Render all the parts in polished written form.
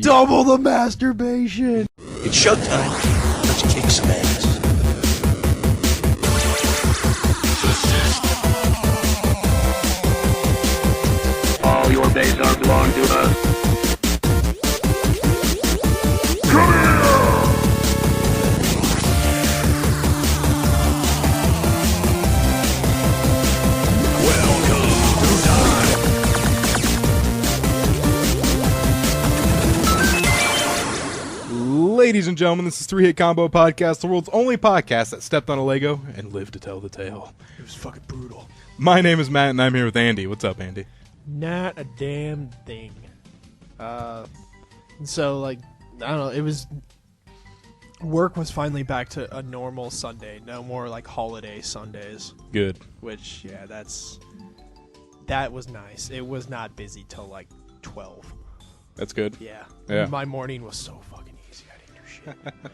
Double the masturbation. It's showtime. Let's kick some ass. All your days are belong to us. Come here! Ladies and gentlemen, this is 3-Hit Combo Podcast, the world's only podcast that stepped on a Lego and lived to tell the tale. It was fucking brutal. My name is Matt, and I'm here with Andy. What's up, Andy? Not a damn thing. So, like, I don't know, it was... Work was finally back to a normal Sunday. No more, like, holiday Sundays. Good. Which, yeah, that was nice. It was not busy till, like, 12. That's good. Yeah. Yeah. My morning was so fucking easy. I didn't do shit.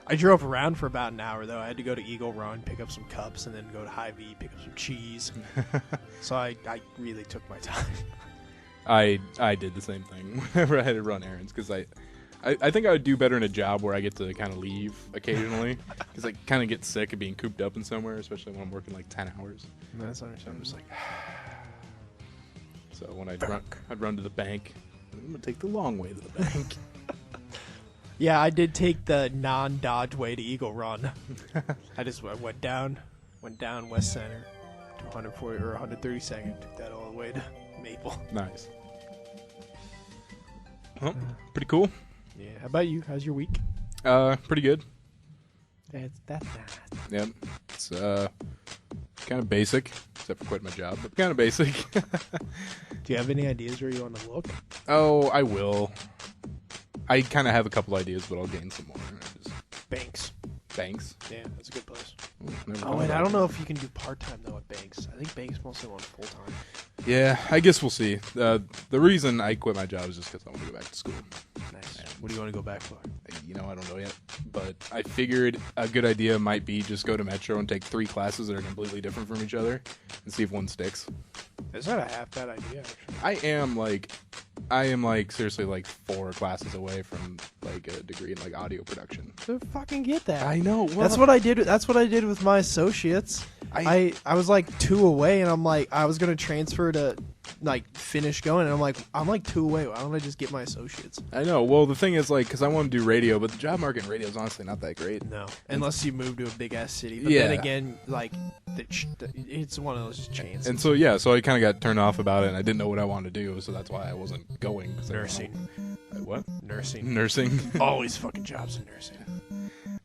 I drove around for about an hour, though. I had to go to Eagle Run, pick up some cups, and then go to Hy-Vee, pick up some cheese. So I really took my time. I did the same thing whenever I had to run errands, because I think I would do better in a job where I get to kind of leave occasionally, because I kind of get sick of being cooped up in somewhere, especially when I'm working like 10 hours. That's So I'm understandable. just like... So when I'd run to the bank, I'm going to take the long way to the bank. Yeah, I did take the non-Dodge way to Eagle Run. I went down West Center to 140 or 132nd, took that all the way to Maple. Nice. Well, pretty cool. Yeah. How about you? How's your week? Pretty good. That's nice. Yep. It's kind of basic, except for quitting my job, but kind of basic. Do you have any ideas where you want to look? Oh, I will. I kind of have a couple ideas, but I'll gain some more. Banks. Banks. Yeah, that's a good place. Never Oh, thought and about I don't it. know if you can do part-time, though, at Banks. I think Banks mostly want full-time. Yeah, I guess we'll see. The reason I quit my job is just because I want to go back to school. Nice. What do you want to go back for? You know, I don't know yet. But I figured a good idea might be just go to Metro and take 3 classes that are completely different from each other and see if one sticks. Is that a half-bad idea, actually? I am like seriously like 4 classes away from like a degree in like audio production. So fucking get that. I know. Well, That's what I did. That's what I did with my associates. I was like 2 away, and I'm like, I was gonna transfer to like finish going, and I'm like 2 away. Why don't I just get my associates? I know. Well, the thing is, like, because I want to do radio, but the job market in radio is honestly not that great. No, unless you move to a big ass city. But Yeah. then again, like, it's one of those chances. And so so I kind of got turned off about it, and I didn't know what I wanted to do, so that's why I wasn't going. 'Cause I don't Nursing. know. What? Nursing. Nursing? Always fucking jobs in nursing.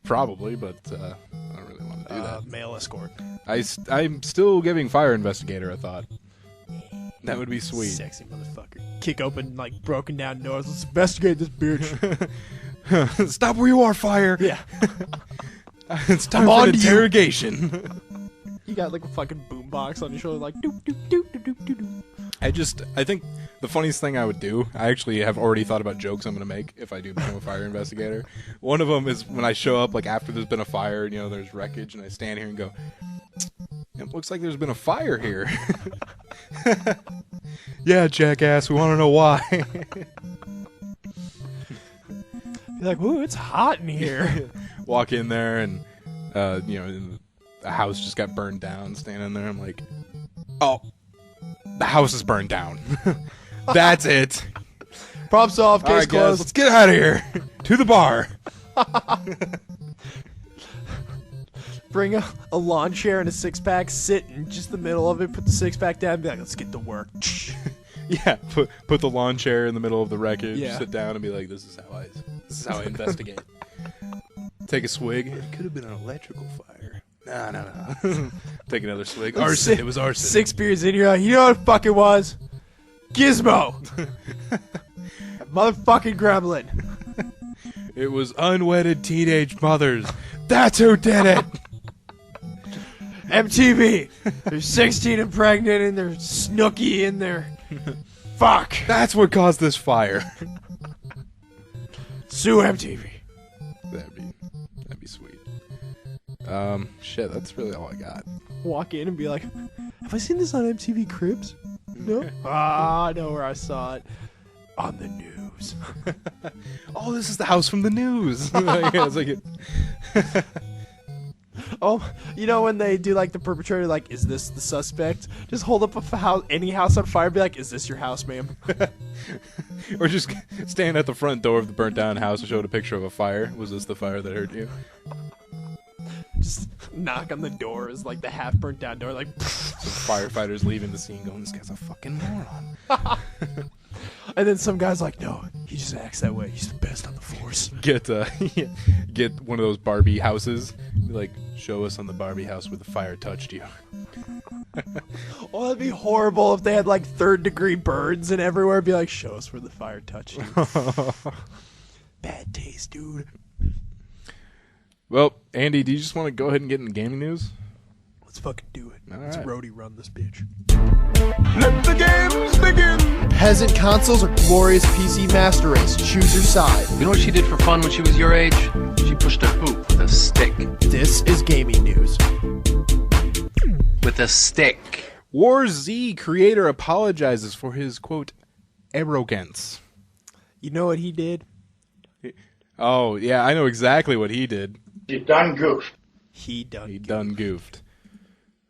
Probably, but I don't really want to do that. Male escort. I'm still giving fire investigator a thought. That would be sweet. Sexy motherfucker. Kick open like broken down doors. Let's investigate this bitch. Stop where you are, fire. Yeah. It's time I'm for on an to you. interrogation. You got like a fucking boombox on your shoulder, like doop doop doop doop doop doop. I think the funniest thing I would do, I actually have already thought about jokes I'm going to make if I do become a fire investigator. One of them is when I show up, like after there's been a fire, and, there's wreckage, and I stand here and go, it looks like there's been a fire here. Yeah, jackass, we want to know why. You're like, ooh, it's hot in here. Walk in there, and, the house just got burned down, standing there. I'm like, oh, the house is burned down. That's it. Problem solved, All case right, guys, closed. let's get out of here. To the bar. Bring a lawn chair and a 6-pack, sit in just the middle of it, put the 6-pack down, and be like, let's get to work. Yeah, put the lawn chair in the middle of the wreckage, Yeah. sit down, and be like, this is how I investigate. Take a swig. It could have been an electrical fire. No. Take another swig. Arson. It was arson. 6 beers in, you're like, you know what the fuck it was? Gizmo. That motherfucking gremlin. It was unwedded teenage mothers. That's who did it. MTV. They're 16 and pregnant, and they're Snooki in there. Fuck. That's what caused this fire. Sue MTV. That'd be sweet. Shit, that's really all I got. Walk in and be like, have I seen this on MTV Cribs? No? I know where I saw it. On the news. news. Oh, this is the house from the news. Yeah, it's like Oh, you know when they do like the perpetrator, like, is this the suspect? Just hold up any house on fire and be like, is this your house, ma'am? or just stand at the front door of the burnt down house and showed a picture of a fire. Was this the fire that hurt you? Just knock on the door, is like the half burnt down door, like. Some firefighters leaving the scene going, this guy's a fucking moron. And then some guy's like, no, he just acts that way. He's the best on the force. Get one of those Barbie houses. Be like, show us on the Barbie house where the fire touched you. Oh, that'd be horrible if they had like 3rd-degree burns and everywhere. Be like, show us where the fire touched you. Bad taste, dude. Well, Andy, do you just want to go ahead and get into gaming news? Let's fucking do it. All Let's right. roadie run this bitch. Let the games begin! Peasant consoles or glorious PC master race? Choose your side. You know what she did for fun when she was your age? She pushed a hoop with a stick. This is gaming news. With a stick. War Z creator apologizes for his, quote, arrogance. You know what he did? Oh, yeah, I know exactly what he did. You done goofed. He done. Done goofed.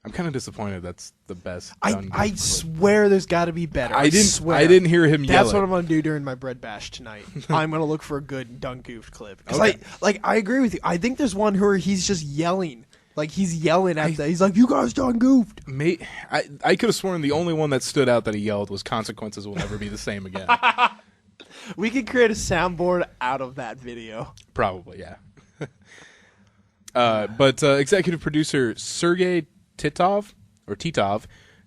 I'm kind of disappointed that's the best I done goofed clip. swear there's got to be better. I swear. didn't hear him yell. That's what I'm gonna do during my bread bash tonight. I'm gonna look for a good done goofed clip because Okay. I agree with you. I think there's one where he's just yelling, like he's yelling at that. He's like, "You guys done goofed." I could have sworn the only one that stood out that he yelled was "Consequences will never be the same again." We could create a soundboard out of that video. Probably, yeah. But executive producer Sergey Titov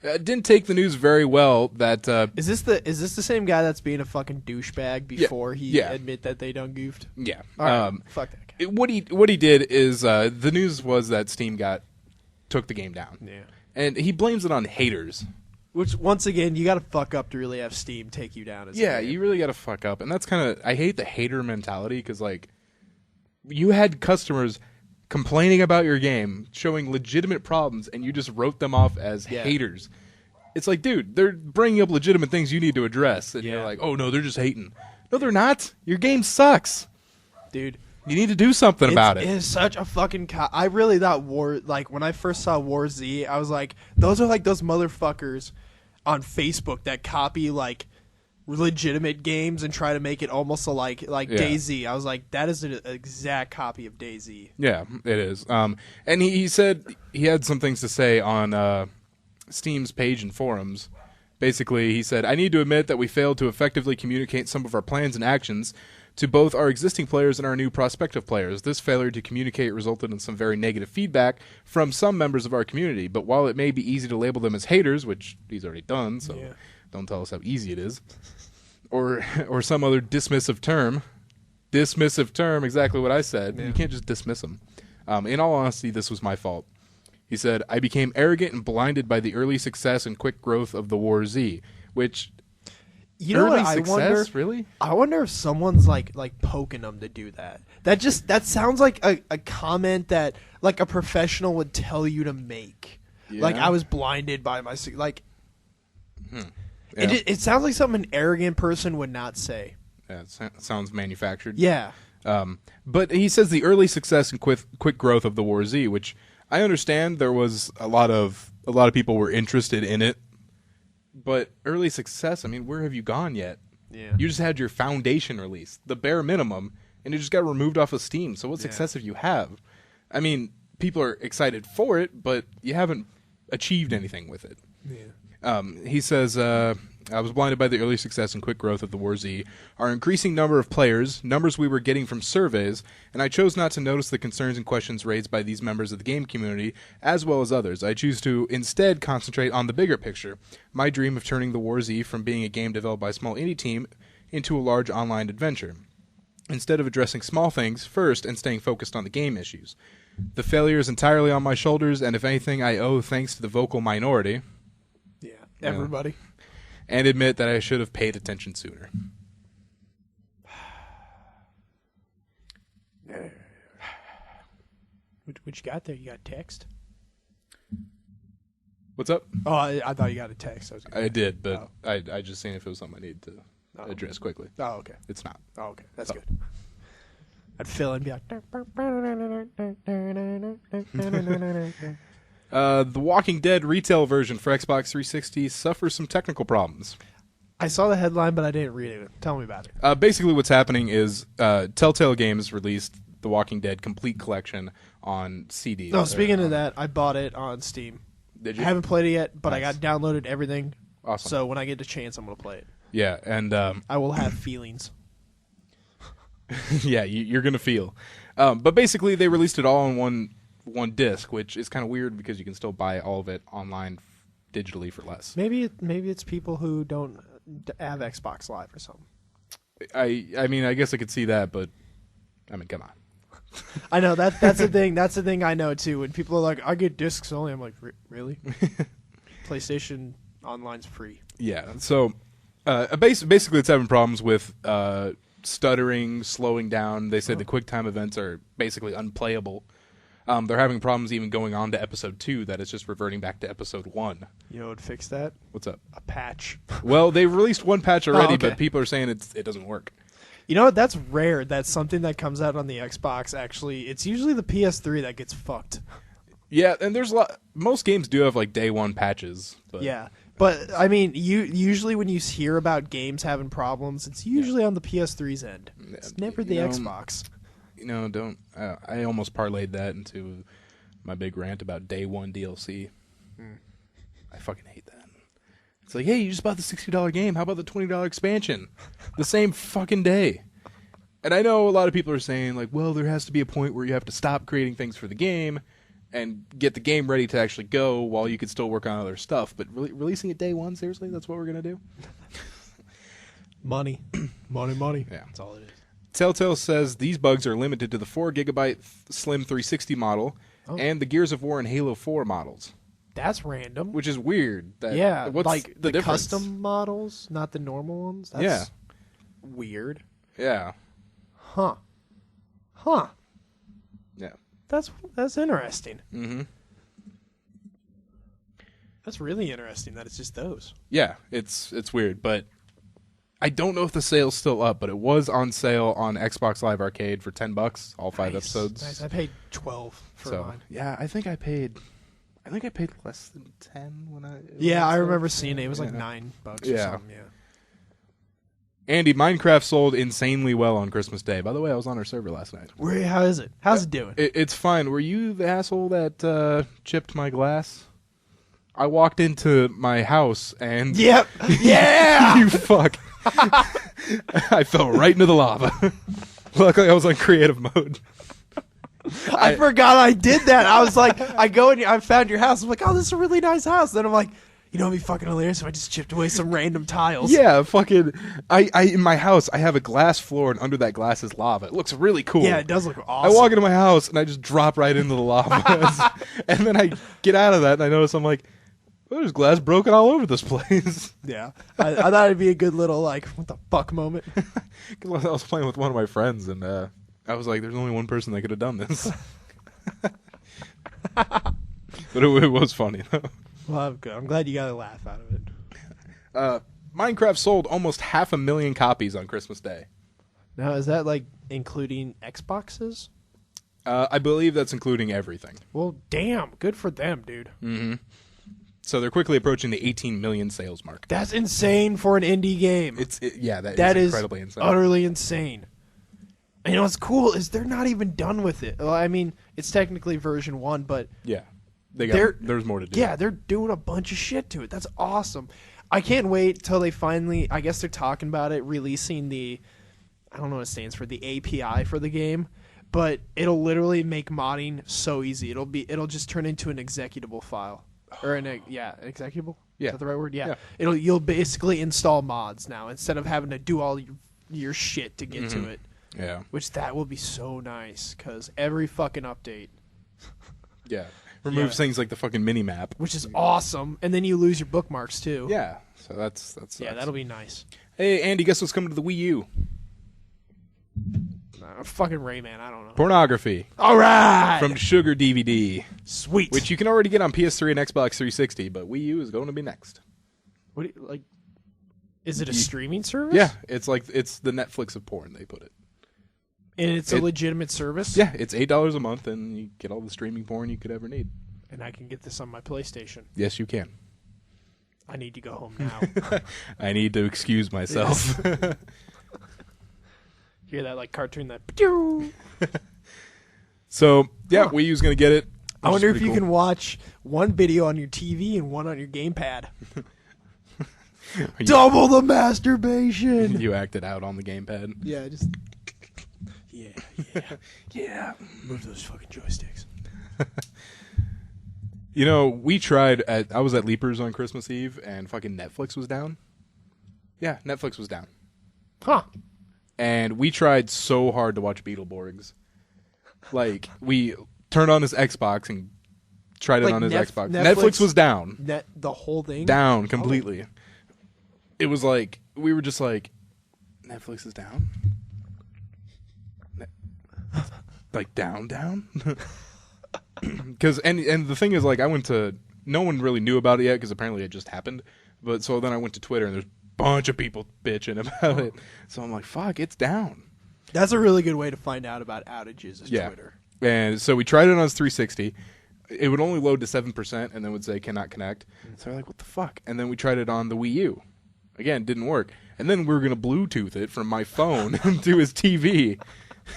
didn't take the news very well. That Is this the same guy that's being a fucking douchebag before he admit that they done goofed? yeah. All right, fuck that guy. What he did is the news was that Steam took the game down. Yeah. And he blames it on haters. Which once again, you got to fuck up to really have Steam take you down. As a Yeah, game. you really got to fuck up, and that's kind of I hate the hater mentality because like you had customers complaining about your game, showing legitimate problems, and you just wrote them off as haters. It's like, dude, they're bringing up legitimate things you need to address, and you're like, oh no, they're just hating. No, they're not. Your game sucks, dude. You need to do something about it. It is such a fucking. I really thought when I first saw War Z, I was like, those are like those motherfuckers on Facebook that copy like legitimate games and try to make it almost like DayZ. I was like, that is an exact copy of DayZ. Yeah, it is. And he said he had some things to say on Steam's page and forums. Basically, he said, I need to admit that we failed to effectively communicate some of our plans and actions to both our existing players and our new prospective players. This failure to communicate resulted in some very negative feedback from some members of our community. But while it may be easy to label them as haters, which he's already done, so don't tell us how easy it is, or some other dismissive term, exactly what I said. You can't just dismiss them. In all honesty, this was my fault. He said, I became arrogant and blinded by the early success and quick growth of the War Z, which... You know what I wonder? Really? I wonder if someone's like poking them to do that. That sounds like a comment that like a professional would tell you to make. Yeah. Like I was blinded by my like. It sounds like something an arrogant person would not say. Yeah, it sounds manufactured. Yeah. But he says the early success and quick growth of the War Z, which I understand there was a lot of people were interested in it. But early success, I mean, where have you gone yet? Yeah. You just had your foundation released, the bare minimum, and it just got removed off of Steam. So what success have you have? I mean, people are excited for it, but you haven't achieved anything with it. Yeah. He says, I was blinded by the early success and quick growth of the War Z, our increasing number of players, numbers we were getting from surveys, and I chose not to notice the concerns and questions raised by these members of the game community, as well as others. I choose to instead concentrate on the bigger picture, my dream of turning the War Z from being a game developed by a small indie team into a large online adventure, instead of addressing small things first and staying focused on the game issues. The failure is entirely on my shoulders, and if anything, I owe thanks to the vocal minority. Yeah. Everybody. And admit that I should have paid attention sooner. What you got there? You got text? What's up? Oh, I thought you got a text. I did, but I just seen if it was something I needed to address quickly. Oh, okay. It's not. Oh, okay. That's So. good. I'd fill in and be like. The Walking Dead retail version for Xbox 360 suffers some technical problems. I saw the headline, but I didn't read it. Tell me about it. Basically, what's happening is Telltale Games released The Walking Dead Complete Collection on CD. No, speaking of that, I bought it on Steam. Did you? I haven't played it yet, but I Nice. got downloaded everything. Awesome. So when I get the chance, I'm going to play it. Yeah, and I will have feelings. yeah, you're gonna feel. But basically, they released it all on one disc, which is kind of weird because you can still buy all of it online digitally for less. Maybe it's people who don't have Xbox Live or something. I mean, I guess I could see that, but I mean, come on. I know that's the thing. That's the thing I know too. When people are like, "I get discs only," I'm like, "Really?" PlayStation Online's free. Yeah. So basically, it's having problems with stuttering, slowing down. They said the QuickTime events are basically unplayable. They're having problems even going on to episode 2. That it's just reverting back to episode 1. You know what would fix that? What's up? A patch. Well, they released one patch already, okay. but people are saying it doesn't work. You know what? That's rare. That's something that comes out on the Xbox. Actually, it's usually the PS3 that gets fucked. Yeah, and there's a lot. Most games do have like day one patches. But Yeah, but I mean, usually when you hear about games having problems, it's usually on the PS3's end. It's never the Xbox. You know, don't. I almost parlayed that into my big rant about day one DLC. I fucking hate that. It's like, hey, you just bought the $60 game. How about the $20 expansion? The same fucking day. And I know a lot of people are saying, like, well, there has to be a point where you have to stop creating things for the game and get the game ready to actually go while you could still work on other stuff. But releasing it day one, seriously, that's what we're going to do? Money. Money. Yeah. That's all it is. Telltale says these bugs are limited to the 4GB Slim 360 model and the Gears of War and Halo 4 models. That's random. Which is weird. Yeah, what's like the difference? custom models, not the normal ones. That's weird. Yeah. Huh. Yeah. That's interesting. Mm-hmm. That's really interesting that it's just those. Yeah, it's weird, but I don't know if the sale's still up, but it was on sale on Xbox Live Arcade for $10, all 5 episodes. Nice. I paid $12 for mine. Yeah, I think I paid less than 10 when I. Yeah, I remember seeing it. It was like $9 or Yeah. something. Yeah. Andy, Minecraft sold insanely well on Christmas Day. By the way, I was on our server last night. How is it? How's it doing? It's fine. Were you the asshole that chipped my glass? I walked into my house and... Yep. Yeah. You fuck. I fell right into the lava. Luckily, I was on creative mode. I forgot I did that. I was like, I found your house. I'm like, oh, this is a really nice house. Then I'm like, you know, it'd be fucking hilarious if I just chipped away some random tiles. Yeah, fucking. I in my house, I have a glass floor, and under that glass is lava. It looks really cool. Yeah, it does look I awesome. walk into my house and I just drop right into the lava, and then I get out of that and I notice I'm like, oh, there's glass broken all over this place. Yeah. I thought it'd be a good little, like, what the fuck moment. Because I was playing with one of my friends, and I was like, there's only one person that could have done this. But it was funny, though. Well, I'm glad you got a laugh out of it. Minecraft sold almost 500,000 copies on Christmas Day. Now, is that, like, including Xboxes? I believe that's including everything. Well, damn. Good for them, dude. Mm-hmm. So they're quickly approaching the 18 million sales mark. That's insane for an indie game. That is incredibly insane. Utterly insane. And you know what's cool is they're not even done with it. Well, I mean, it's technically version 1, but Yeah. There's more to do. yeah, they're doing a bunch of shit to it. That's awesome. I can't wait till they finally, I guess they're talking about it, releasing I don't know what it stands for, the API for the game, but it'll literally make modding so easy. It'll just turn into an executable file. Or executable? Yeah. Is that the right word? Yeah. Yeah. You'll basically install mods now instead of having to do all your shit to get to it. Yeah. Which that will be so nice because every fucking update, Yeah. Removes things like the fucking mini map. which is awesome, and then you lose your bookmarks too. Yeah. So that's Yeah, that'll be nice. Hey, Andy, guess what's coming to the Wii U? Fucking Rayman, I don't know. Pornography. All right, From Sugar DVD. sweet. Which you can already get on PS3 and Xbox 360, but Wii U is going to be next. What do you, like? Is it a streaming service? Yeah, it's the Netflix of porn. They put it. And it's a legitimate service? Yeah, it's $8 a month, and you get all the streaming porn you could ever need. And I can get this on my PlayStation. Yes, you can. I need to go home now. I need to excuse myself. Yes. Hear that like cartoon that. Pew! So yeah, Wii U's gonna get it. I wonder if you can watch one video on your TV and one on your gamepad. Double the masturbation. You acted out on the gamepad. Yeah, just. Yeah. Move those fucking joysticks. You know, we tried I was at Leapers on Christmas Eve, and fucking Netflix was down. Yeah, Netflix was down. Huh. And we tried so hard to watch Beetleborgs. Like, we turned on his Xbox and tried it on his Xbox. Netflix was down. The whole thing? Down completely. Oh. It was like, we were just like, Netflix is down? Like, down? Because and the thing is, like, no one really knew about it yet because apparently it just happened. But so then I went to Twitter and there's a bunch of people bitching about it. So I'm like, fuck, it's down. That's a really good way to find out about outages is Twitter. And so we tried it on his 360. It would only load to 7% and then would say cannot connect. So we're like, what the fuck? And then we tried it on the Wii U. Again, didn't work. And then we were going to Bluetooth it from my phone to his TV.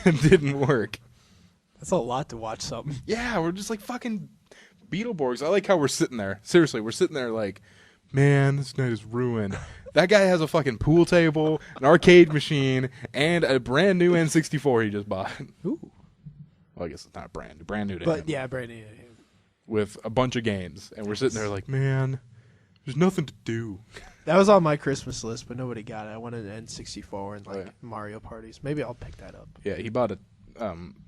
It didn't work. That's a lot to watch something. Yeah, we're just like fucking Beetleborgs. I like how we're sitting there. Seriously, we're sitting there like, man, this night is ruined. That guy has a fucking pool table, an arcade machine, and a brand new N64 he just bought. Ooh. Well, I guess it's not brand new to him. But yeah, brand new. With a bunch of games. And we're sitting there like, man, there's nothing to do. That was on my Christmas list, but nobody got it. I wanted an N64 and Mario parties. Maybe I'll pick that up. Yeah, he bought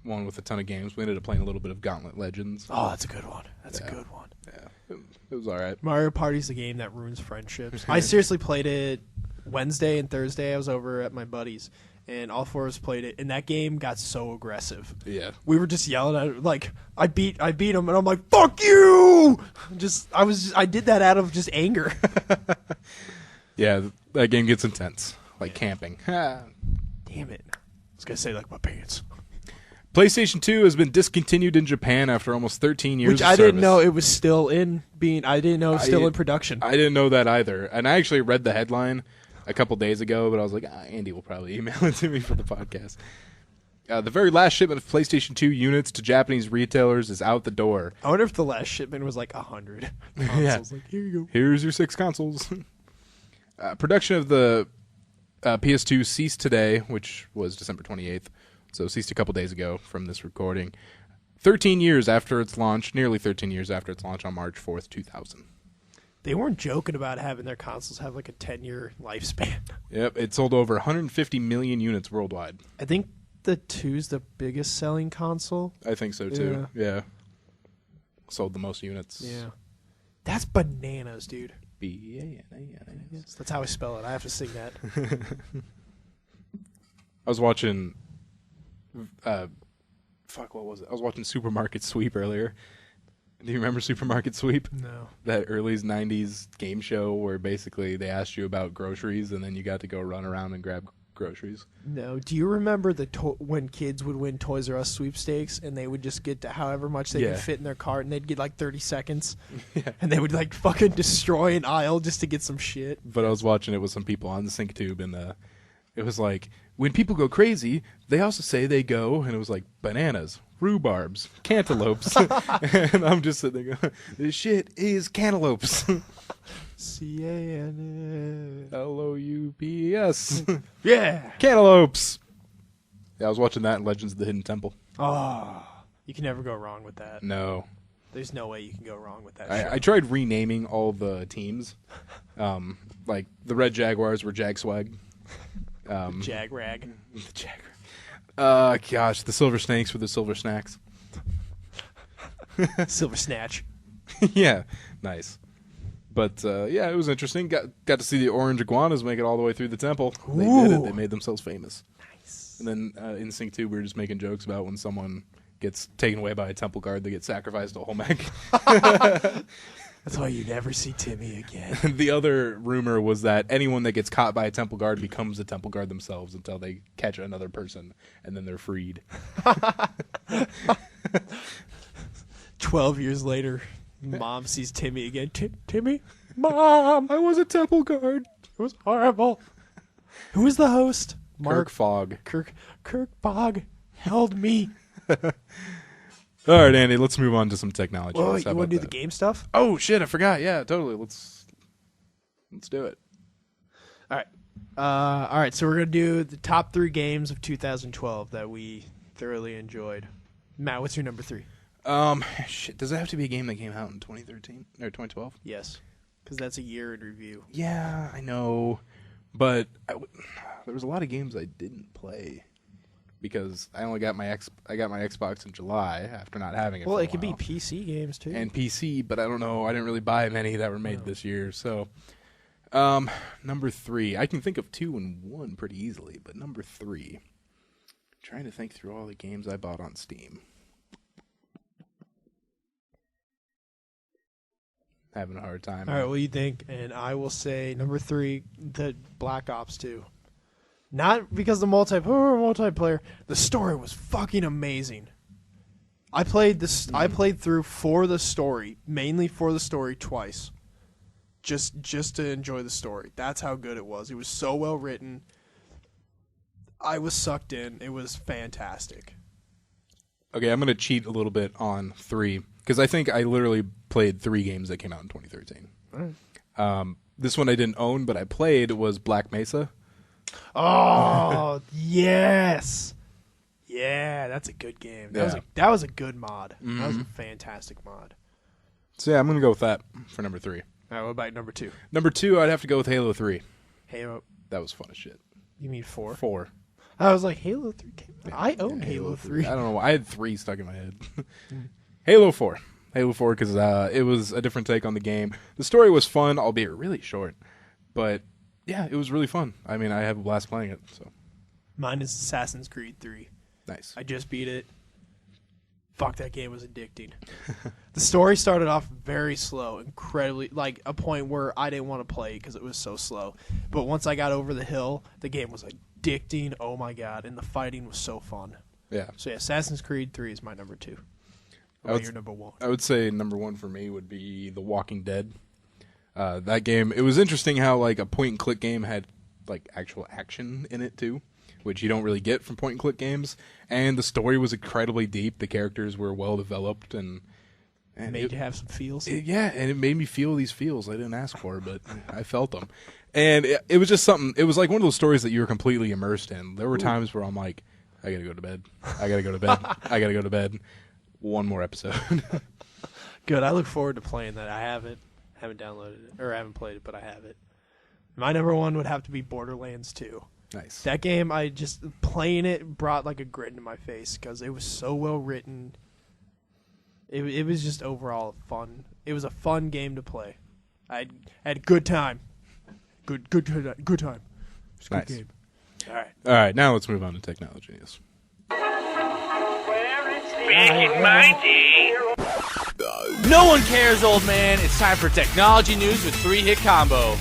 one with a ton of games. We ended up playing a little bit of Gauntlet Legends. Oh, that's a good one. That's a good one. Yeah, it was all right. Mario Party's a game that ruins friendships. I seriously played it Wednesday and Thursday. I was over at my buddy's, and all four of us played it, and that game got so aggressive. Yeah. We were just yelling at it. Like, I beat him, and I'm like, fuck you! I did that out of just anger. Yeah, that game gets intense. Like camping. Damn it. I was going to say, like, my pants. PlayStation 2 has been discontinued in Japan after almost 13 years Which of I service. didn't know it was still in production. I didn't know that either. And I actually read the headline a couple days ago, but I was like, Andy will probably email it to me for the podcast. The very last shipment of PlayStation 2 units to Japanese retailers is out the door. I wonder if the last shipment was like 100 consoles. Yeah. Like, here you go. Here's your 6 consoles. Production of the PS2 ceased today, which was December 28th. So ceased a couple days ago from this recording. 13 years after its launch, nearly 13 years after its launch on March 4th, 2000. They weren't joking about having their consoles have like a 10-year lifespan. Yep, it sold over 150 million units worldwide. I think the 2's the biggest selling console. I think so too. Yeah. Sold the most units. Yeah. That's bananas, dude. B-A-N-A-N-A-S. That's how I spell it. I have to sing that. I was watching what was it? I was watching Supermarket Sweep earlier. Do you remember Supermarket Sweep? No. That early 90s game show where basically they asked you about groceries and then you got to go run around and grab groceries. No. Do you remember when kids would win Toys R Us sweepstakes and they would just get to however much they could fit in their cart and they'd get like 30 seconds? Yeah. And they would like fucking destroy an aisle just to get some shit. But I was watching it with some people on the SyncTube and it was like, when people go crazy, they also say they go, and it was like bananas, rhubarbs, cantaloupes. And I'm just sitting there going, this shit is cantaloupes. C-A-N-L-O-U-P-S. Yeah. Cantaloupes. Yeah, I was watching that in Legends of the Hidden Temple. Oh, you can never go wrong with that. No. There's no way you can go wrong with that. I tried renaming all the teams. Like the Red Jaguars were Jagswag. Jag-Rag. The Gosh, the Silver Snakes were the Silver Snacks. Silver Snatch. Yeah, nice. But yeah, it was interesting. Got to see the orange iguanas make it all the way through the temple. They did it. They made themselves famous. Nice. And then in Sync 2, we were just making jokes about when someone gets taken away by a temple guard, they get sacrificed to Olmec. That's why you never see Timmy again. The other rumor was that anyone that gets caught by a temple guard becomes a temple guard themselves until they catch another person, and then they're freed. 12 years later, Mom sees Timmy again. Timmy? Mom! I was a temple guard. It was horrible. Who was the host? Kirk Fogg. Kirk Fogg held me. All right, Andy, let's move on to some technology. Oh, How you want about to do that? the game stuff? Oh, shit, I forgot. Yeah, totally. Let's do it. All right. All right, so we're going to do the top 3 games of 2012 that we thoroughly enjoyed. Matt, what's your number 3? Shit, does it have to be a game that came out in 2013 or 2012? Yes, because that's a year in review. Yeah, I know, but there was a lot of games I didn't play because I only got my Xbox in July after not having it. Well, for a it could be while. PC games too. And PC, but I don't know. I didn't really buy many that were made this year. So, number 3, I can think of 2 and 1 pretty easily, but number 3, trying to think through all the games I bought on Steam. Having a hard time. All right, what do you think? And I will say number 3, the Black Ops 2. Not because the multiplayer. The story was fucking amazing. I played this. I played through for the story, mainly for the story twice, just to enjoy the story. That's how good it was. It was so well written. I was sucked in. It was fantastic. Okay, I'm going to cheat a little bit on 3 because I think I literally played 3 games that came out in 2013. All right. This one I didn't own, but I played was Black Mesa. Oh yes, yeah, that's a good game. That was a good mod. That was a fantastic mod. So yeah, I'm going to go with that for number 3. All right, what about number 2? Number 2, I'd have to go with Halo 3. Halo. That was fun as shit. You mean 4? 4. I was like, Halo 3 came out. I owned Halo 3. I don't know why. I had 3 stuck in my head. Halo 4. Halo 4 because it was a different take on the game. The story was fun, albeit really short. But yeah, it was really fun. I mean, I have a blast playing it. So Mine is Assassin's Creed 3. nice. I just beat it. Fuck, that game was addicting. The story started off very slow, incredibly, like a point where I didn't want to play because it was so slow. But once I got over the hill, the game was addicting. Oh my god, and the fighting was so fun. Yeah. So yeah, Assassin's Creed 3 is my number 2. I would- Your number 1. I would say number 1 for me would be The Walking Dead. That game, it was interesting how like a point and click game had like actual action in it too, which you don't really get from point and click games. And the story was incredibly deep. The characters were well developed and Made you have some feels. yeah, and it made me feel these feels I didn't ask for, but I felt them. And it was just something. It was like one of those stories that you were completely immersed in. There were times where I'm like, I gotta go to bed. I gotta go to bed. I gotta go to bed. One more episode. Good. I look forward to playing that. I haven't downloaded it, or I haven't played it, but I have it. My number 1 would have to be Borderlands 2. Nice. That game, I just playing it brought like a grin to my face because it was so well written. It was just overall fun. It was a fun game to play. I had a good time. Good time. It was a Nice. good game. All right. All right, now let's move on to technology news. No one cares, old man. It's time for technology news with 3-hit combo.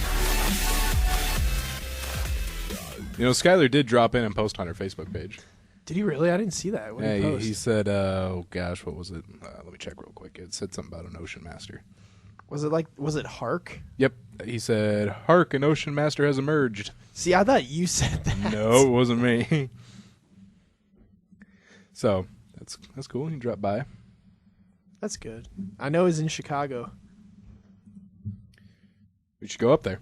You know, Skylar did drop in and post on her Facebook page. Did he really? I didn't see that. What did he Yeah, post? he said, oh gosh, what was it? Let me check real quick. It said something about an Ocean Master. Was it Hark? Yep. He said, "Hark, an Ocean Master has emerged." See, I thought you said that. No, it wasn't me. So that's cool. He dropped by. That's good. I know he's in Chicago. We should go up there.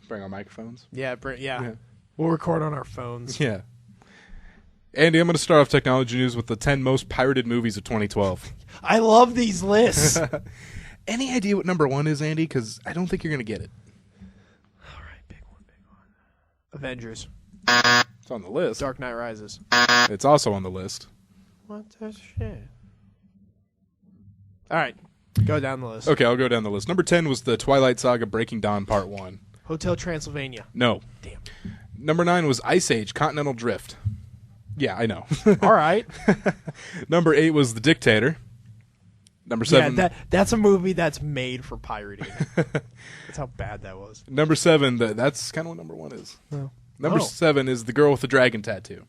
Bring our microphones. Yeah, yeah. Yeah. We'll record on our phones. Yeah. Andy, I'm going to start off technology news with the 10 most pirated movies of 2012. I love these lists. Any idea what number 1 is, Andy? Because I don't think you're going to get it. All right, big one. Avengers. It's on the list. Dark Knight Rises. It's also on the list. What the shit? All right, go down the list. Okay, I'll go down the list. Number 10 was the Twilight Saga Breaking Dawn Part 1. Hotel Transylvania. No. Damn. Number 9 was Ice Age Continental Drift. Yeah, I know. All right. Number 8 was The Dictator. Number Yeah, 7. that's a movie that's made for pirating. That's how bad that was. Number 7. That's kind of what number 1 is. No. Number 7 is the girl with the dragon tattoo.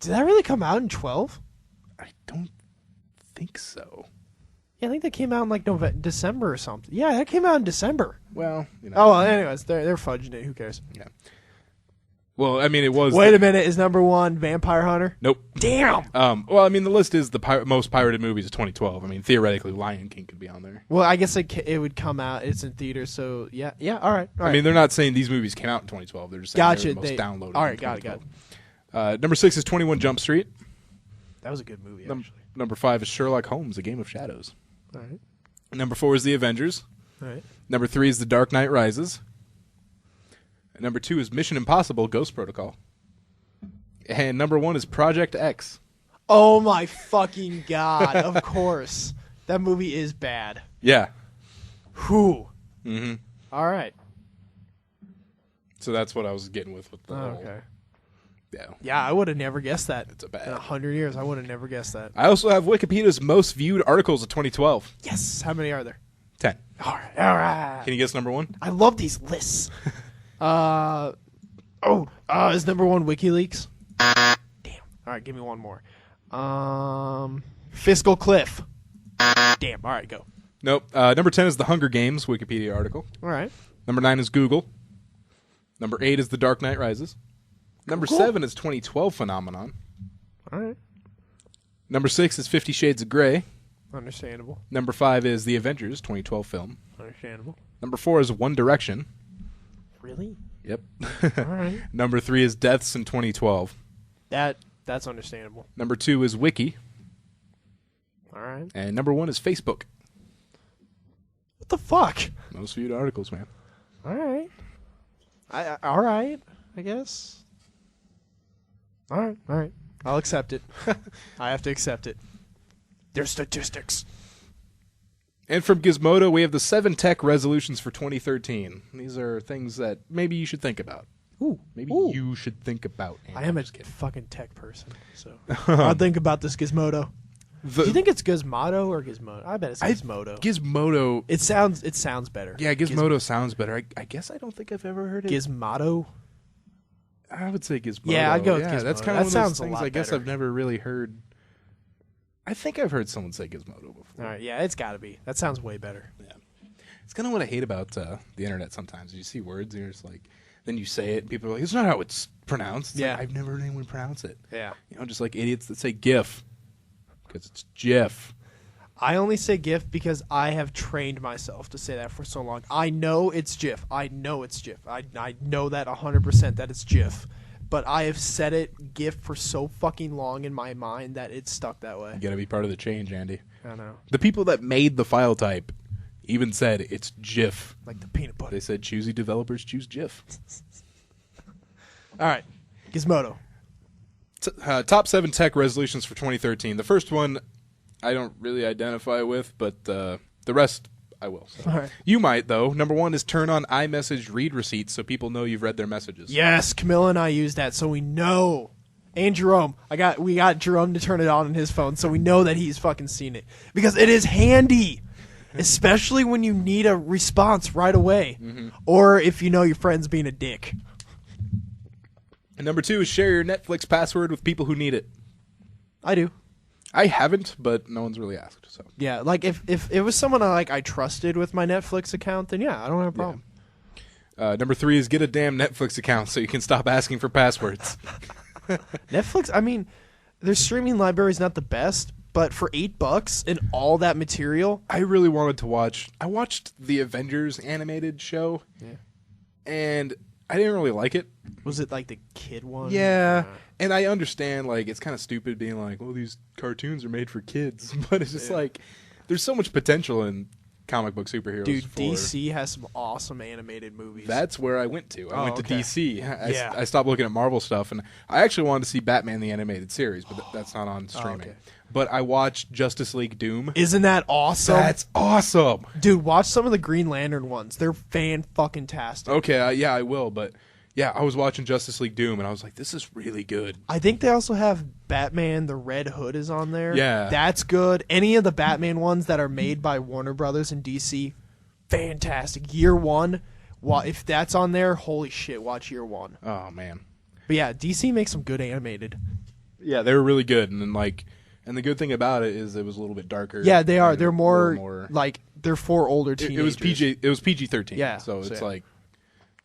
Did that really come out in 12? I don't think so. Yeah, I think that came out in like December or something. Yeah, that came out in December. Well, you know. Oh, well, anyways, they're fudging it. Who cares? Yeah. Well, I mean, it was. Wait a minute. Is number 1 Vampire Hunter? Nope. Damn. Well, I mean, the list is the most pirated movies of 2012. I mean, theoretically, Lion King could be on there. Well, I guess it would come out. It's in theaters, so yeah. All right. I mean, they're not saying these movies came out in 2012. They're just saying they're the most downloaded. All in right, got it. 2012. Number 6 is 21 Jump Street. That was a good movie, actually. Number 5 is Sherlock Holmes: A Game of Shadows. All right. Number 4 is The Avengers. All right. Number 3 is The Dark Knight Rises. And number 2 is Mission Impossible: Ghost Protocol. And number 1 is Project X. Oh my fucking god! Of course, that movie is bad. Yeah. Whew. Mm-hmm. All right. So that's what I was getting with the whole. Okay. Yeah. Yeah, I would have never guessed that. It's a bad. In 100 years, I would have never guessed that. I also have Wikipedia's most viewed articles of 2012. Yes. How many are there? 10. All right. Can you guess number 1? I love these lists. Is number 1 WikiLeaks? Damn. All right, give me one more. Fiscal Cliff. Damn. All right, go. Nope. Number 10 is The Hunger Games Wikipedia article. All right. Number 9 is Google. Number 8 is The Dark Knight Rises. Number 7 is 2012 Phenomenon. All right. Number 6 is 50 Shades of Grey. Understandable. Number 5 is The Avengers 2012 film. Understandable. Number 4 is One Direction. Really? Yep. All right. Number 3 is Deaths in 2012. That's understandable. Number 2 is Wiki. All right. And number 1 is Facebook. What the fuck? Most viewed articles, man. All right. All right, I guess. All right. I'll accept it. I have to accept it. There's statistics. And from Gizmodo, we have the 7 tech resolutions for 2013. These are things that maybe you should think about. Ooh. Maybe you should think about. I am a fucking tech person, so I'll think about this Gizmodo. Do you think it's Gizmodo or Gizmodo? I bet it's Gizmodo. Gizmodo. It sounds better. Yeah, Gizmodo sounds better. I guess I don't think I've ever heard it. Gizmodo? I would say Gizmodo. Yeah, I'd go with Gizmodo. That's kind That of one sounds of those a things lot I guess better. I've never really heard. I think I've heard someone say Gizmodo before. All right, yeah, it's got to be. That sounds way better. Yeah. It's kind of what I hate about the internet sometimes. You see words and you're just like, then you say it and people are like, it's not how it's pronounced. It's like, I've never heard anyone pronounce it. Yeah. You know, just like idiots that say GIF because it's GIF. I only say GIF because I have trained myself to say that for so long. I know it's GIF. I know that 100% that it's GIF. But I have said it GIF for so fucking long in my mind that it's stuck that way. You got to be part of the change, Andy. I know. The people that made the file type even said it's GIF. Like the peanut butter. They said choosy developers choose GIF. All right. Gizmodo. Top 7 tech resolutions for 2013. The first one I don't really identify with, but the rest I will. So. All right. You might, though. Number 1 is turn on iMessage read receipts so people know you've read their messages. Yes, Camilla and I use that, so we know. And Jerome. We got Jerome to turn it on his phone, so we know that he's fucking seen it. Because it is handy. Especially when you need a response right away. Mm-hmm. Or if you know your friend's being a dick. And number 2 is share your Netflix password with people who need it. I do. I haven't, but no one's really asked. So yeah, like if it was someone I trusted with my Netflix account, then yeah, I don't have a problem. Yeah. Number 3 is get a damn Netflix account so you can stop asking for passwords. Netflix, I mean, their streaming library is not the best, but for $8 and all that material, I really wanted to watch. I watched the Avengers animated show, and I didn't really like it. Was it like the kid one? Yeah. And I understand, like, it's kind of stupid being like, well, these cartoons are made for kids. But it's just like, there's so much potential in comic book superheroes. Dude, DC has some awesome animated movies. That's where I went to. I went to DC. I stopped looking at Marvel stuff, and I actually wanted to see Batman the Animated Series, but that's not on streaming. Okay. But I watched Justice League Doom. Isn't that awesome? That's awesome. Dude, watch some of the Green Lantern ones. They're fan-fucking-tastic. Okay, yeah, I will, but Yeah, I was watching Justice League Doom, and I was like, this is really good. I think they also have Batman, the Red Hood is on there. Yeah. That's good. Any of the Batman ones that are made by Warner Brothers and DC, fantastic. Year One, if that's on there, holy shit, watch Year One. Oh, man. But yeah, DC makes some good animated. Yeah, they were really good, and then and the good thing about it is it was a little bit darker. Yeah, they are. They're a more, little more like, they're for older teenagers. It was PG-13. Yeah, so it's yeah. like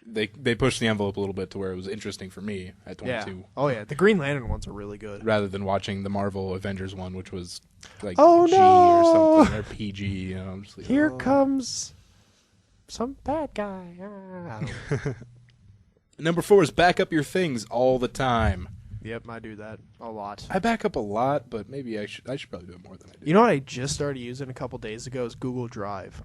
they pushed the envelope a little bit to where it was interesting for me at 22. Yeah. Oh yeah, the Green Lantern ones are really good. Rather than watching the Marvel Avengers one, which was like Oh, G no! or something, or PG. You know, I'm just like, Here oh. comes some bad guy. I don't- Number 4 is back up your things all the time. Yep, I do that a lot. I back up a lot, but maybe I should probably do it more than I do. You know what I just started using a couple days ago is Google Drive.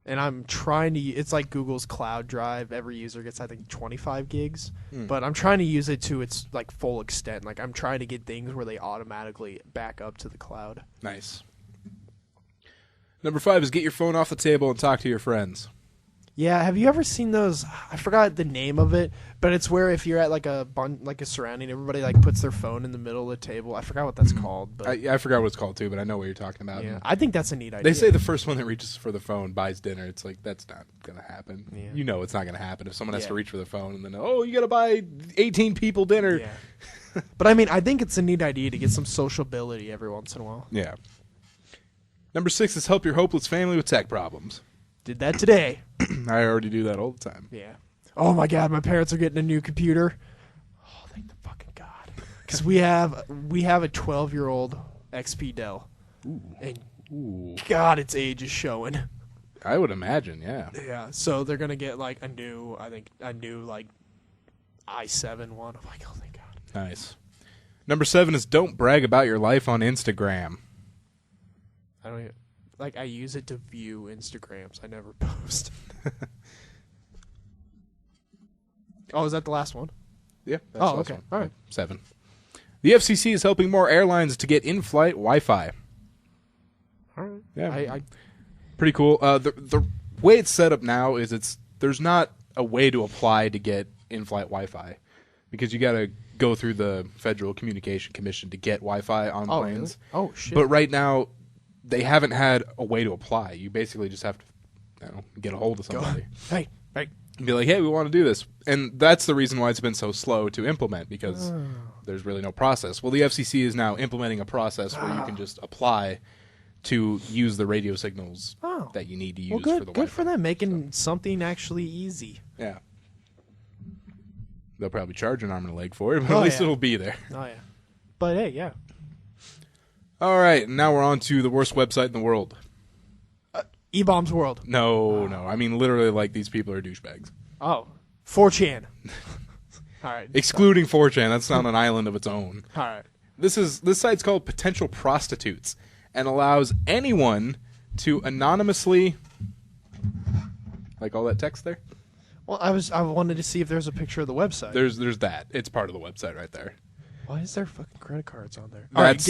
And I'm trying to, it's like Google's Cloud Drive. Every user gets, I think, 25 gigs. But I'm trying to use it to its like full extent. Like I'm trying to get things where they automatically back up to the cloud. Nice. Number 5 is get your phone off the table and talk to your friends. Yeah, have you ever seen those? I forgot the name of it, but it's where if you're at like a surrounding, everybody like puts their phone in the middle of the table. I forgot what that's called, but I forgot what it's called too, but I know what you're talking about. yeah, I think that's a neat idea. They say the first one that reaches for the phone buys dinner. It's like, that's not going to happen. Yeah. You know it's not going to happen if someone has Yeah. to reach for their phone and then, oh, you got to buy 18 people dinner. Yeah. But I mean, I think it's a neat idea to get some sociability every once in a while. Yeah. Number 6 is help your hopeless family with tech problems. Did that today. I already do that all the time. Yeah. Oh my God, my parents are getting a new computer. Oh, thank the fucking God. Because we have a 12-year-old XP Dell. And God, its age is showing. I would imagine, yeah. Yeah. So they're gonna get like a new like i7 one. I'm like, oh thank God. Nice. Number 7 is don't brag about your life on Instagram. I don't even, like I use it to view Instagrams. I never post. Oh, is that the last one? Yeah. That's Oh, the last okay. one. All right. 7. The FCC is helping more airlines to get in-flight Wi-Fi. All right. Yeah. I Pretty cool. The way it's set up now is there's not a way to apply to get in-flight Wi-Fi because you got to go through the Federal Communication Commission to get Wi-Fi on oh, planes. really? Oh shit. But right now, they haven't had a way to apply. You basically just have to get a hold of somebody. Hey. And be like, hey, we want to do this. And that's the reason why it's been so slow to implement because there's really no process. Well, the FCC is now implementing a process where you can just apply to use the radio signals that you need to use Well, for the good Wi-Fi. for them making something actually easy. Yeah. They'll probably charge an arm and a leg for it, but Oh, at least yeah. it'll be there. Oh yeah. But hey, yeah. All right, now we're on to the worst website in the world. E-Bombs World. No. I mean, literally, like, these people are douchebags. Oh, 4chan. All right. Excluding 4chan, that's on an island of its own. All right. This site's called Potential Prostitutes and allows anyone to anonymously, like all that text there. Well, I wanted to see if there's a picture of the website. There's that. It's part of the website right there. Why is there fucking credit cards on there? That's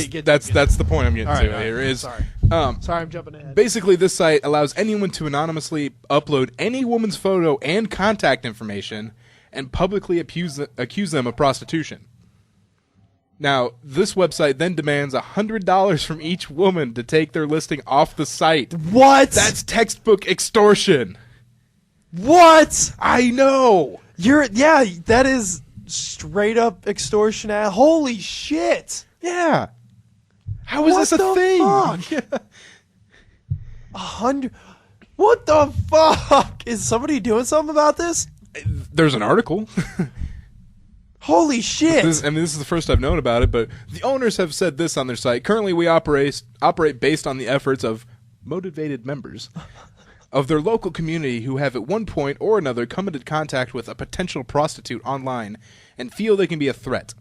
the point I'm getting All to right, here. Is sorry, I'm jumping ahead. basically this site allows anyone to anonymously upload any woman's photo and contact information and publicly accuse them of prostitution. Now, this website then demands $100 from each woman to take their listing off the site. What? That's textbook extortion. What? I know. That is straight up extortion. Holy shit! Yeah. How is What this a the thing? fuck? 100. What the fuck? Is somebody doing something about this? There's an article. Holy shit! This is the first I've known about it, but the owners have said this on their site. Currently, we operate based on the efforts of motivated members of their local community who have at one point or another come into contact with a potential prostitute online and feel they can be a threat.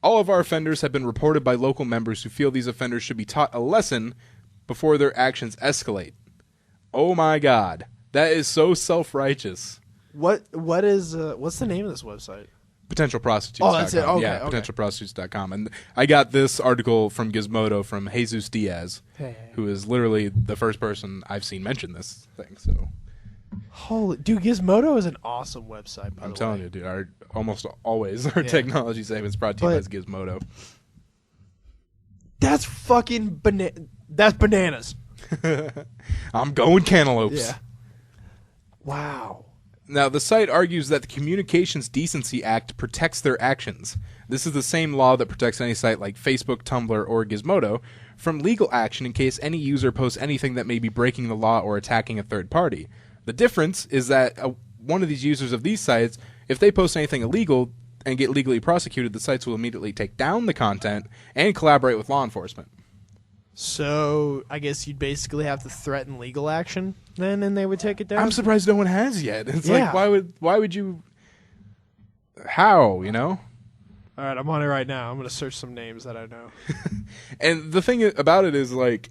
All of our offenders have been reported by local members who feel these offenders should be taught a lesson before their actions escalate. Oh my God. That is so self-righteous. What's the name of this website? Potentialprostitutes.com. Oh, that's it. Okay, yeah, okay. potentialprostitutes.com. And I got this article from Gizmodo from Jesus Diaz, Hey. who is literally the first person I've seen mention this thing. So Holy dude, Gizmodo is an awesome website. By I'm the telling way. you, dude. Almost always our technology segment's brought to you by Gizmodo. That's fucking That's bananas. I'm going cantaloupes. Yeah. Wow. Now, the site argues that the Communications Decency Act protects their actions. This is the same law that protects any site like Facebook, Tumblr, or Gizmodo from legal action in case any user posts anything that may be breaking the law or attacking a third party. The difference is that one of these users of these sites, if they post anything illegal and get legally prosecuted, the sites will immediately take down the content and collaborate with law enforcement. So I guess you'd basically have to threaten legal action then, and they would take it down. I'm surprised no one has yet. It's Yeah. like, why would you? How, you know? All right, I'm on it right now. I'm gonna search some names that I know. And the thing about it is, like,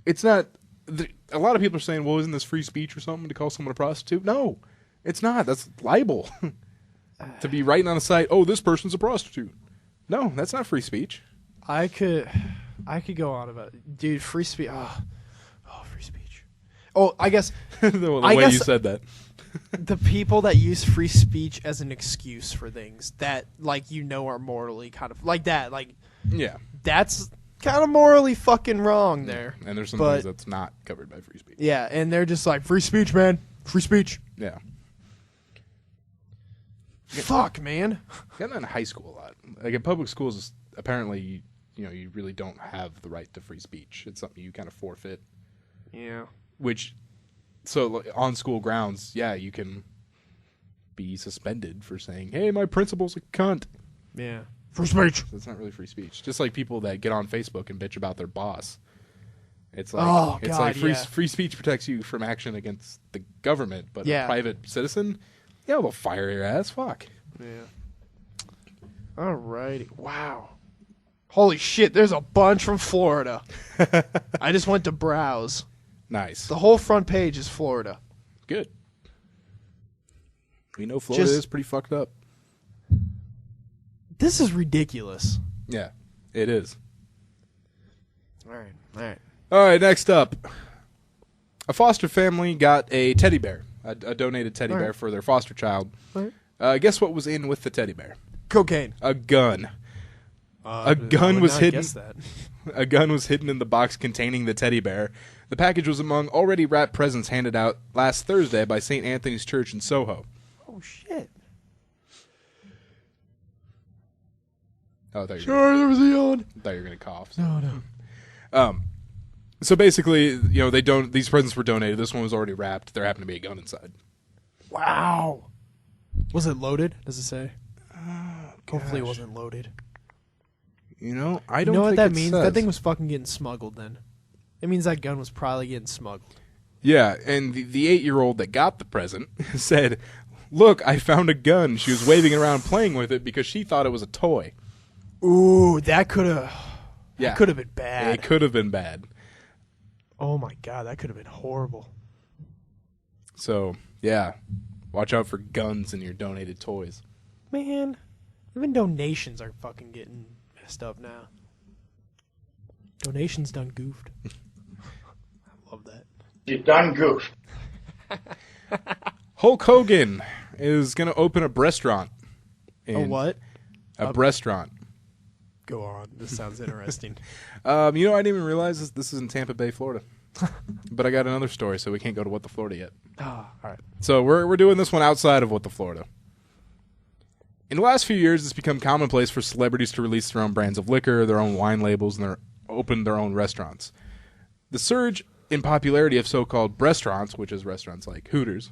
it's not. A lot of people are saying, "Well, isn't this free speech or something to call someone a prostitute?" No, it's not. That's libel. To be writing on a site, "Oh, this person's a prostitute." No, that's not free speech. I could go on about it. Dude, free speech. Oh, free speech. Oh, I guess the I way guess- you said that. the people that use free speech as an excuse for things that, like, are morally kind of like that, like, Yeah. that's kind of morally fucking wrong there. And there's some But- things that's not covered by free speech. Yeah, and they're just like, free speech, man. Free speech. Yeah. Fuck, man. Got that in high school a lot. Like in public schools, apparently, you really don't have the right to free speech. It's something you kind of forfeit. Yeah. So like, on school grounds, yeah, you can be suspended for saying, "Hey, my principal's a cunt." Yeah. Free speech. That's not really free speech. Just like people that get on Facebook and bitch about their boss. It's like Oh, it's God, like yeah. free speech protects you from action against the government, but Yeah. a private citizen, yeah, they'll fire your ass. Fuck. Yeah. Alrighty. Wow. Holy shit, there's a bunch from Florida. I just went to browse. Nice. The whole front page is Florida. Good. We know Florida Just- is pretty fucked up. This is ridiculous. Yeah, it is. Alright, alright. All right, next up. A foster family got a teddy bear, a donated teddy All right. bear for their foster child. All right. Guess what was in with the teddy bear? Cocaine. A gun. A gun was hidden. Guess that. A gun was hidden in the box containing the teddy bear. The package was among already wrapped presents handed out last Thursday by St. Anthony's Church in Soho. Oh shit. Oh, I thought you were Sorry, there was a yawn. going to cough. No, no. So basically, these presents were donated. This one was already wrapped. There happened to be a gun inside. Wow. Was it loaded? Does it say? Hopefully it wasn't loaded. I don't You know think what that it means? says. That thing was fucking getting smuggled then. It means that gun was probably getting smuggled. Yeah, and the 8-year-old that got the present said, "Look, I found a gun." She was waving it around playing with it because she thought it was a toy. Ooh, that could have Yeah. been bad. It could have been bad. Oh my god, that could have been horrible. So, yeah, watch out for guns in your donated toys. Man, even donations are fucking getting messed up now. Donations done goofed. I love that. You done goofed. Hulk Hogan is going to open a restaurant. A what? A restaurant. Go on. This sounds interesting. I didn't even realize this is in Tampa Bay, Florida. But I got another story, so we can't go to What the Florida yet. All right. So we're doing this one outside of What the Florida. In the last few years, it's become commonplace for celebrities to release their own brands of liquor, their own wine labels, and open their own restaurants. The surge in popularity of so-called restaurants, which is restaurants like Hooters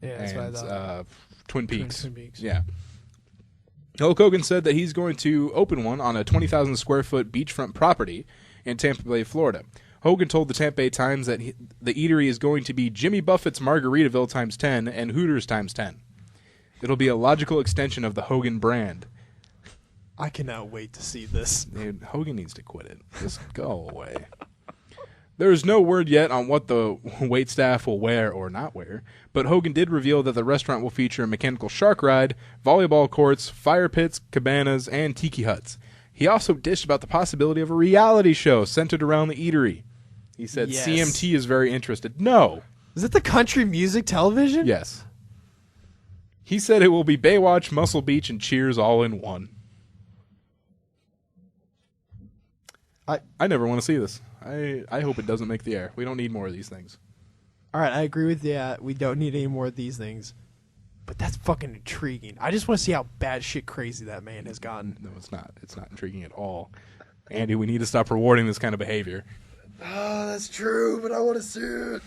Yeah, that's what I and thought. Twin Peaks. Twin Peaks. Yeah. Hulk Hogan said that he's going to open one on a 20,000 square foot beachfront property in Tampa Bay, Florida. Hogan told the Tampa Bay Times that the eatery is going to be Jimmy Buffett's Margaritaville times 10 and Hooters times 10. It'll be a logical extension of the Hogan brand. I cannot wait to see this. Dude, Hogan needs to quit it. Just go away. There is no word yet on what the waitstaff will wear or not wear, but Hogan did reveal that the restaurant will feature a mechanical shark ride, volleyball courts, fire pits, cabanas, and tiki huts. He also dished about the possibility of a reality show centered around the eatery. He said Yes. CMT is very interested. No. Is it the country music television? Yes. He said it will be Baywatch, Muscle Beach, and Cheers all in one. I never want to see this. I hope it doesn't make the air. We don't need more of these things. All right, I agree with you. We don't need any more of these things. But that's fucking intriguing. I just want to see how bad shit crazy that man has gotten. No, it's not. It's not intriguing at all. Andy, we need to stop rewarding this kind of behavior. Oh, that's true, but I want to see it.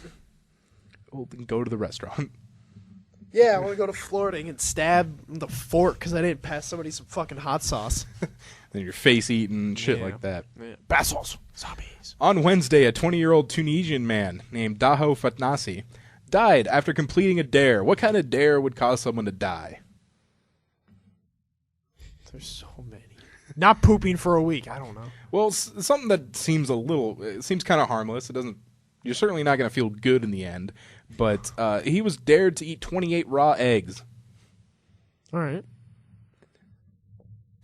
Well, then go to the restaurant. Yeah, I want to go to Florida and stab the fork because I didn't pass somebody some fucking hot sauce. Then your face eating, shit Yeah. like that. Yeah. Bassals. Zombies. On Wednesday, a 20-year-old Tunisian man named Daho Fatnassi died after completing a dare. What kind of dare would cause someone to die? There's so many. Not pooping for a week. I don't know. Well, something that seems kind of harmless. It doesn't. You're certainly not going to feel good in the end. But he was dared to eat 28 raw eggs. All right.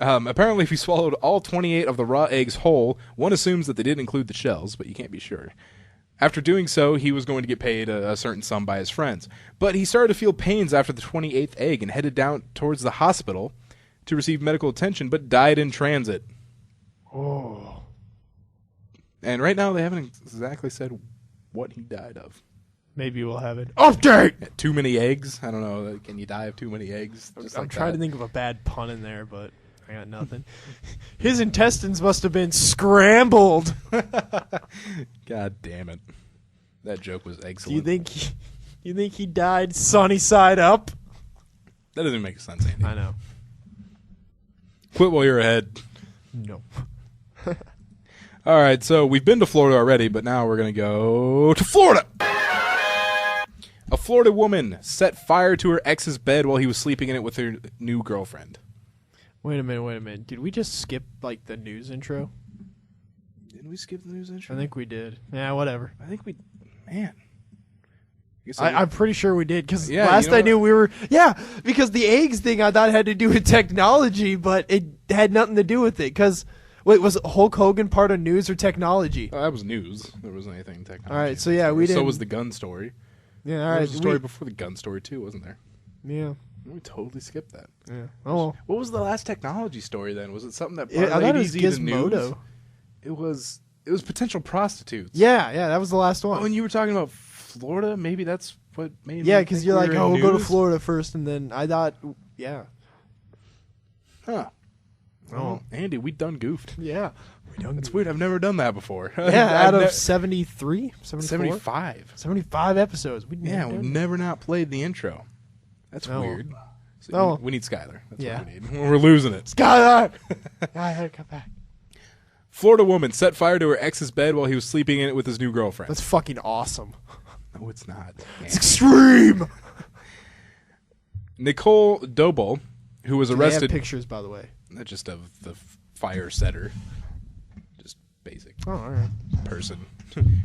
Apparently, if he swallowed all 28 of the raw eggs whole, one assumes that they didn't include the shells, but you can't be sure. After doing so, he was going to get paid a certain sum by his friends. But he started to feel pains after the 28th egg and headed down towards the hospital to receive medical attention, but died in transit. Oh. And right now, they haven't exactly said what he died of. Maybe we'll have it. Update! Too many eggs? I don't know. Can you die of too many eggs? I'm trying to think of a bad pun in there, but I got nothing. His intestines must have been scrambled. God damn it. That joke was Do excellent. you think he died sunny side up? That doesn't make sense, Andy. I know. Quit while you're ahead. No. All right, so we've been to Florida already, but now we're going to go to Florida. A Florida woman set fire to her ex's bed while he was sleeping in it with her new girlfriend. Wait a minute. Did we just skip, like, the news intro? Didn't we skip the news intro? I think we did. Yeah, whatever. I think we... Man. I'm pretty sure we did, because Yeah, last you know I what? knew we were... Yeah, because the eggs thing I thought had to do with technology, but it had nothing to do with it, because... Wait, was Hulk Hogan part of news or technology? That was news. There wasn't anything technology. All right, so yeah, we So didn't... was the gun story. Yeah, all There right. was a story before the gun story, too, wasn't there? Yeah. We totally skipped that. Yeah. Oh, well. What was the last technology story then? Was it something that I thought parlayed it was easy the news? Gizmodo. It was potential prostitutes. Yeah, that was the last one. Oh, and you were talking about Florida? Maybe that's what made Yeah, me because think you're we like, were in oh, we'll go to news? Florida first, and then I thought, yeah. Huh. Oh, Andy, we done goofed. Yeah. That's weird. I've never done that before. Yeah, out of 73? 74? 75. 75 episodes. We've Yeah, never we've done never not played the intro. That's Oh. weird. So Oh. we need Skylar. That's Yeah. what we need. We're losing it. Skylar! I had to come back. Florida woman set fire to her ex's bed while he was sleeping in it with his new girlfriend. That's fucking awesome. No, it's not. It's extreme! Nicole Dobel, who was They have arrested... pictures, by the way. Just of the fire setter. Just basic Oh, all right. person.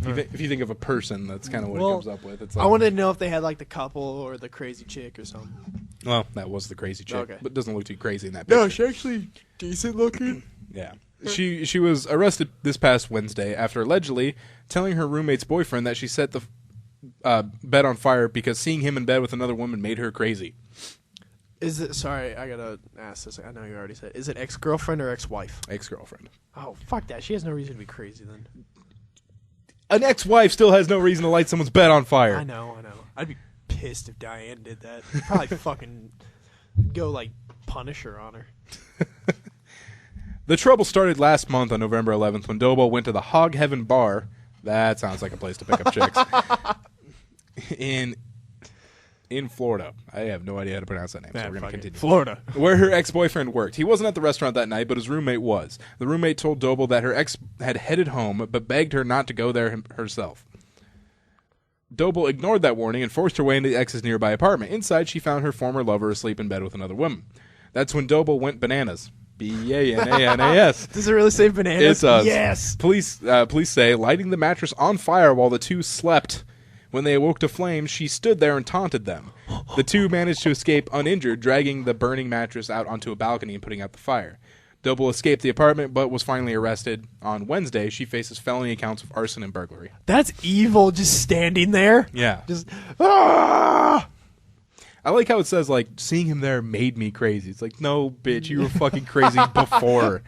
If you think of a person, that's kind of what it Well, comes up with. It's like, I wanted to know if they had, like, the couple or the crazy chick or something. well, that was the crazy chick, Okay. but doesn't look too crazy in that picture. No, she's actually decent looking. Yeah. She was arrested this past Wednesday after allegedly telling her roommate's boyfriend that she set the bed on fire because seeing him in bed with another woman made her crazy. Is it, sorry, I gotta ask this. I know you already said. Is it ex-girlfriend or ex-wife? Ex-girlfriend. Oh, fuck that. She has no reason to be crazy then. An ex-wife still has no reason to light someone's bed on fire. I know. I'd be pissed if Diane did that. I'd probably fucking go, like, Punisher on her. The trouble started last month on November 11th when Dobo went to the Hog Heaven Bar. That sounds like a place to pick up chicks. In Florida. I have no idea how to pronounce that name, so we're going to continue. Florida. Where her ex-boyfriend worked. He wasn't at the restaurant that night, but his roommate was. The roommate told Doble that her ex had headed home, but begged her not to go there herself. Doble ignored that warning and forced her way into the ex's nearby apartment. Inside, she found her former lover asleep in bed with another woman. That's when Doble went bananas. B-A-N-A-N-A-S. Does it really say bananas? It does. Yes. Police say, lighting the mattress on fire while the two slept. When they awoke to flames, she stood there and taunted them. The two managed to escape uninjured, dragging the burning mattress out onto a balcony and putting out the fire. Doble escaped the apartment, but was finally arrested. On Wednesday, she faces felony accounts of arson and burglary. That's evil, just standing there. Yeah. Just, ah! I like how it says, like, seeing him there made me crazy. It's like, no, bitch, you were fucking crazy before.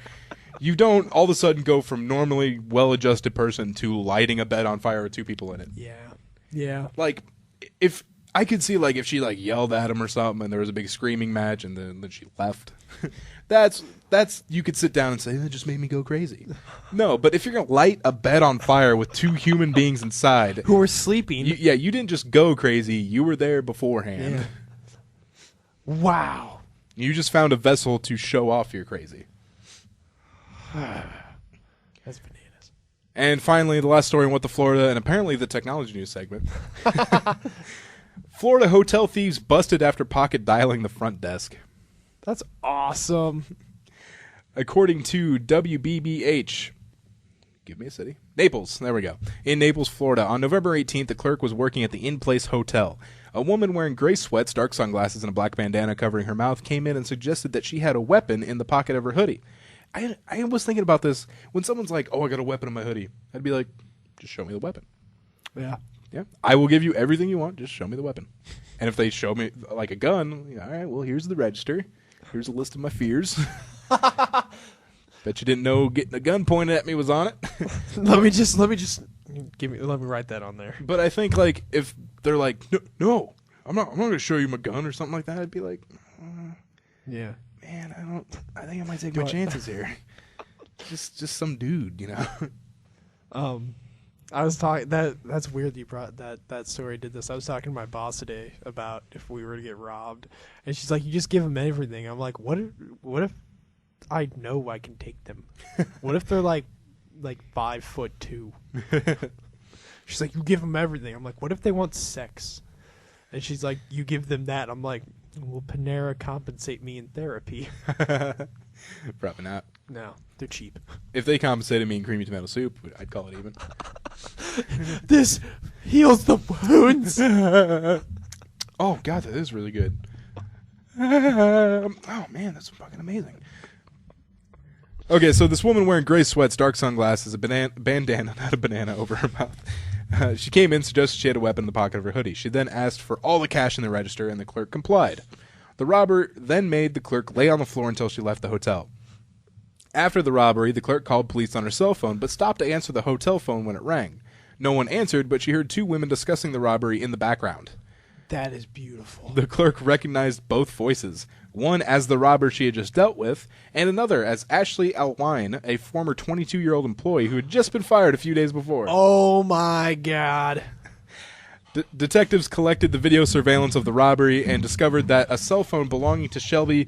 You don't all of a sudden go from normally well-adjusted person to lighting a bed on fire with 2 people in it. Yeah. Yeah. Like, if I could see, like, if she, like, yelled at him or something and there was a big screaming match and then she left, that's you could sit down and say, that just made me go crazy. No, but if you're going to light a bed on fire with 2 human beings inside. Who were sleeping. You didn't just go crazy. You were there beforehand. Yeah. Wow. You just found a vessel to show off you're crazy. That's bananas. And finally, the last story in What the Florida, and apparently the technology news segment. Florida hotel thieves busted after pocket dialing the front desk. That's awesome. According to WBBH, give me a city. Naples, there we go. In Naples, Florida, on November 18th, a clerk was working at the in-place hotel. A woman wearing gray sweats, dark sunglasses, and a black bandana covering her mouth came in and suggested that she had a weapon in the pocket of her hoodie. I was thinking about this. When someone's like, oh, I got a weapon in my hoodie, I'd be like, just show me the weapon. Yeah. Yeah. I will give you everything you want. Just show me the weapon. And if they show me, like, a gun, all right, well, here's the register. Here's a list of my fears. Bet you didn't know getting a gun pointed at me was on it. let me write that on there. But I think, like, if they're like, no, I'm not going to show you my gun or something like that, I'd be like, yeah. Man, I think I might take my chances here. Just some dude, you know. I was talking that's weird that you brought that story. Did this? I was talking to my boss today about if we were to get robbed, and she's like, "You just give them everything." I'm like, "What if I know I can take them? What if they're like 5'2"? She's like, "You give them everything." I'm like, "What if they want sex?" And she's like, "You give them that." I'm like, "Will Panera compensate me in therapy?" Probably not. No, they're cheap. If they compensated me in creamy tomato soup, I'd call it even. This heals the wounds. Oh, God, that is really good. Oh, man, that's fucking amazing. Okay, so this woman wearing gray sweats, dark sunglasses, a bandana, not a banana, over her mouth. She came in, suggested she had a weapon in the pocket of her hoodie. She then asked for all the cash in the register, and the clerk complied. The robber then made the clerk lay on the floor until she left the hotel. After the robbery, the clerk called police on her cell phone, but stopped to answer the hotel phone when it rang. No one answered, but she heard 2 women discussing the robbery in the background. That is beautiful. The clerk recognized both voices, one as the robber she had just dealt with, and another as Ashley Alwine, a former 22-year-old employee who had just been fired a few days before. Oh, my God. Detectives collected the video surveillance of the robbery and discovered that a cell phone belonging to Shelby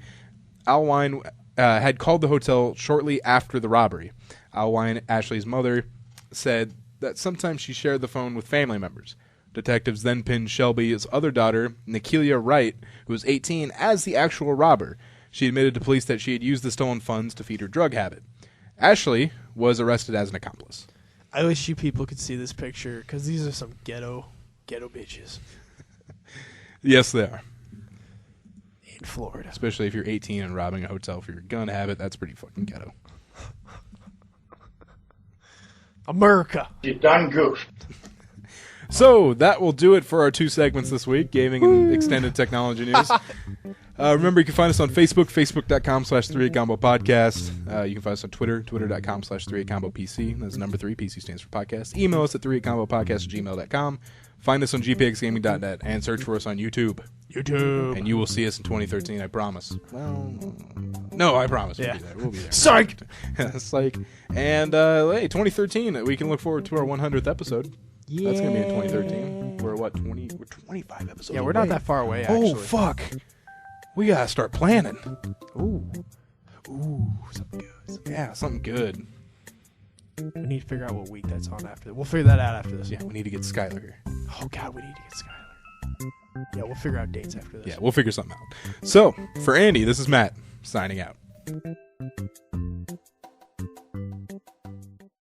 Alwine had called the hotel shortly after the robbery. Alwine, Ashley's mother, said that sometimes she shared the phone with family members. Detectives then pinned Shelby's other daughter, Nikelia Wright, who was 18, as the actual robber. She admitted to police that she had used the stolen funds to feed her drug habit. Ashley was arrested as an accomplice. I wish you people could see this picture, because these are some ghetto bitches. Yes, they are. In Florida. Especially if you're 18 and robbing a hotel for your gun habit, that's pretty fucking ghetto. America. You done goofed. So, that will do it for our 2 segments this week, gaming and extended technology news. Remember, you can find us on Facebook, facebook.com/3ACombo Podcast. You can find us on Twitter, twitter.com/3ACombo PC. That's number 3, PC stands for podcast. Email us at 3AComboPodcast@gmail.com. Find us on gpxgaming.net and search for us on YouTube. And you will see us in 2013, I promise. Well, no, I promise. Yeah. We'll be there. Psych! Psych. And, hey, 2013, we can look forward to our 100th episode. Yeah. That's going to be in 2013. We're 25 episodes Yeah, we're not that far away, actually. Oh, fuck. We got to start planning. Ooh, something good. Yeah, something good. We need to figure out what week that's on after. We'll figure that out after this. Yeah, we need to get Skylar here. Oh, God, we need to get Skylar. Yeah, we'll figure out dates after this. Yeah, we'll figure something out. So, for Andy, this is Matt, signing out.